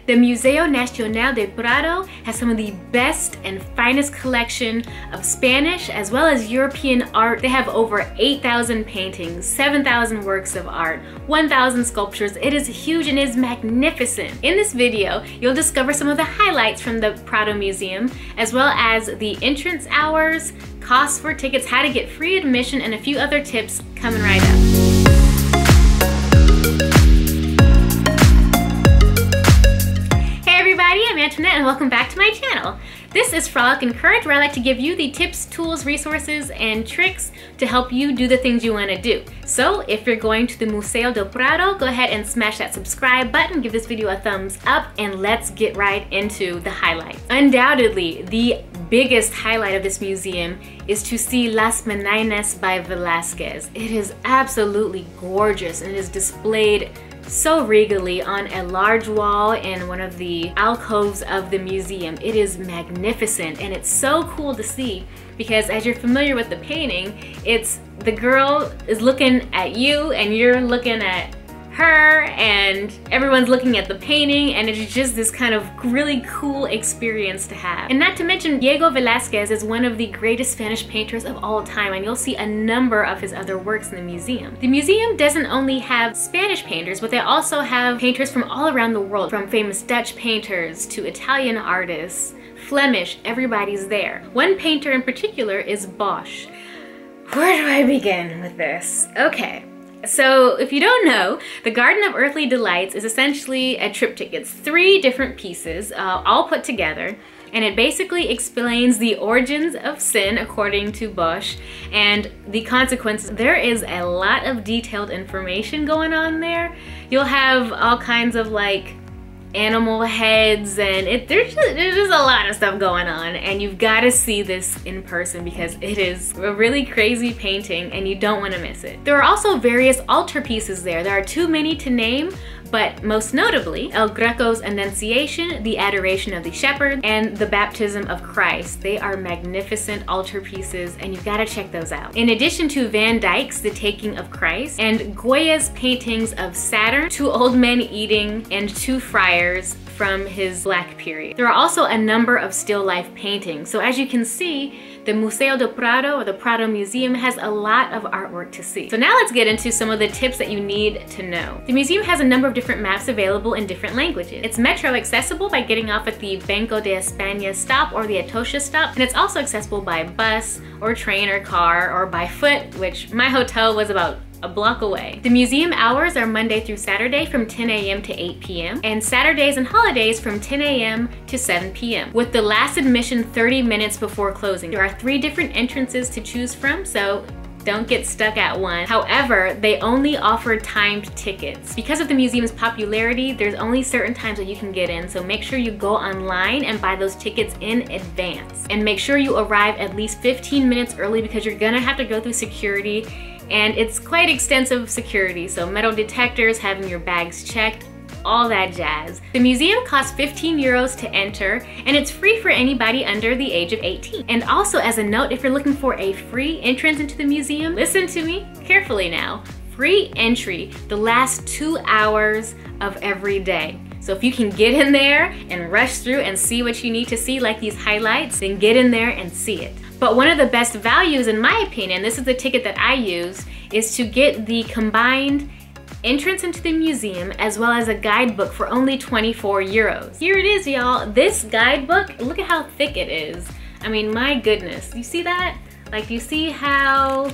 The Museo Nacional del Prado has some of the best and finest collection of Spanish as well as European art. They have over 8,000 paintings, 7,000 works of art, 1,000 sculptures. It is huge and is magnificent. In this video, you'll discover some of the highlights from the Prado Museum, as well as the entrance hours, costs for tickets, how to get free admission, and a few other tips coming right up. I'm Antoinette and welcome back to my channel. This is Frolic and Courage, where I like to give you the tips, tools, resources, and tricks to help you do the things you want to do. So if you're going to the Museo del Prado, go ahead and smash that subscribe button, give this video a thumbs up, and let's get right into the highlights. Undoubtedly, the biggest highlight of this museum is to see Las Meninas by Velázquez. It is absolutely gorgeous and it is displayed so regally on a large wall in one of the alcoves of the museum. It is magnificent and it's so cool to see because, as you're familiar with the painting, it's the girl is looking at you and you're looking at her and everyone's looking at the painting, and it's just this kind of really cool experience to have. And not to mention, Diego Velázquez is one of the greatest Spanish painters of all time, and you'll see a number of his other works in the museum. The museum doesn't only have Spanish painters, but they also have painters from all around the world, from famous Dutch painters to Italian artists, Flemish, everybody's there. One painter in particular is Bosch. Where do I begin with this? Okay. So if you don't know, the Garden of Earthly Delights is essentially a triptych. It's 3 different pieces all put together, and it basically explains the origins of sin according to Bosch and the consequences. There is a lot of detailed information going on there. You'll have all kinds of like animal heads, and there's just a lot of stuff going on, and you've got to see this in person because it is a really crazy painting and you don't want to miss it. There are also various altarpieces there. There are too many to name, but most notably El Greco's Annunciation, the Adoration of the Shepherd, and the Baptism of Christ. They are magnificent altarpieces and you've got to check those out. In addition to Van Dyck's The Taking of Christ and Goya's paintings of Saturn, 2 old men eating, and 2 friars from his Black period. There are also a number of still life paintings. So as you can see, the Museo del Prado, or the Prado Museum, has a lot of artwork to see. So now let's get into some of the tips that you need to know. The museum has a number of different maps available in different languages. It's metro accessible by getting off at the Banco de España stop or the Atocha stop, and it's also accessible by bus or train or car or by foot, which my hotel was about a block away. The museum hours are Monday through Saturday from 10 a.m. to 8 p.m. and Saturdays and holidays from 10 a.m. to 7 p.m. with the last admission 30 minutes before closing. There are 3 different entrances to choose from, so don't get stuck at one. However, they only offer timed tickets. Because of the museum's popularity, there's only certain times that you can get in, so make sure you go online and buy those tickets in advance. And make sure you arrive at least 15 minutes early because you're gonna have to go through security, and it's quite extensive security, so metal detectors, having your bags checked, all that jazz. The museum costs 15 euros to enter, and it's free for anybody under the age of 18. And also, as a note, if you're looking for a free entrance into the museum, listen to me carefully now. Free entry the last 2 hours of every day. So if you can get in there and rush through and see what you need to see, like these highlights, then get in there and see it. But one of the best values, in my opinion, this is the ticket that I use, is to get the combined entrance into the museum as well as a guidebook for only 24 euros. Here it is, y'all. This guidebook, look at how thick it is. I mean, my goodness. You see that? Like, you see how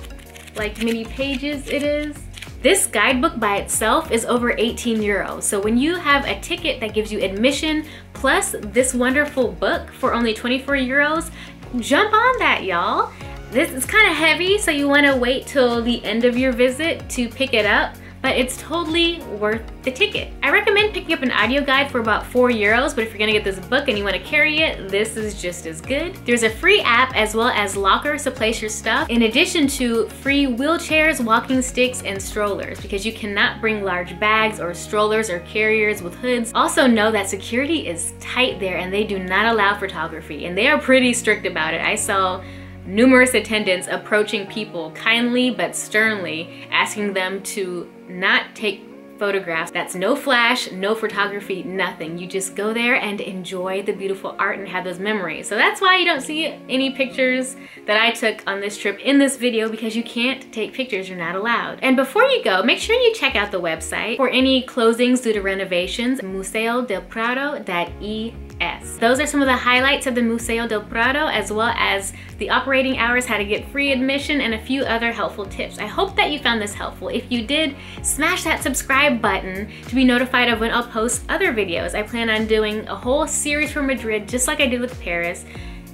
like many pages it is? This guidebook by itself is over 18 euros. So when you have a ticket that gives you admission plus this wonderful book for only 24 euros, jump on that, y'all. This is kind of heavy, so you want to wait till the end of your visit to pick it up, but it's totally worth the ticket. I recommend picking up an audio guide for about 4 euros, but if you're gonna get this book and you want to carry it, this is just as good. There's a free app as well as lockers to place your stuff, in addition to free wheelchairs, walking sticks, and strollers, because you cannot bring large bags or strollers or carriers with hoods. Also know that security is tight there and they do not allow photography, and they are pretty strict about it. I saw numerous attendants approaching people kindly but sternly, asking them to not take photographs. That's no flash, no photography, nothing. You just go there and enjoy the beautiful art and have those memories. So that's why you don't see any pictures that I took on this trip in this video, because you can't take pictures, you're not allowed. And before you go, make sure you check out the website for any closings due to renovations, museodelprado.es. Those are some of the highlights of the Museo del Prado, as well as the operating hours, how to get free admission, and a few other helpful tips. I hope that you found this helpful. If you did, smash that subscribe button to be notified of when I'll post other videos. I plan on doing a whole series for Madrid, just like I did with Paris,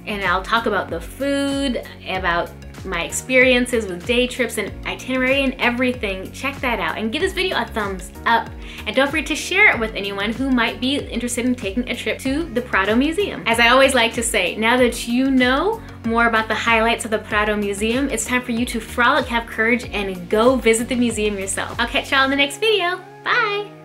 and I'll talk about the food, about my experiences with day trips and itinerary and everything. Check that out and give this video a thumbs up. And don't forget to share it with anyone who might be interested in taking a trip to the Prado Museum. As I always like to say, now that you know more about the highlights of the Prado Museum, it's time for you to frolic, have courage, and go visit the museum yourself. I'll catch y'all in the next video. Bye!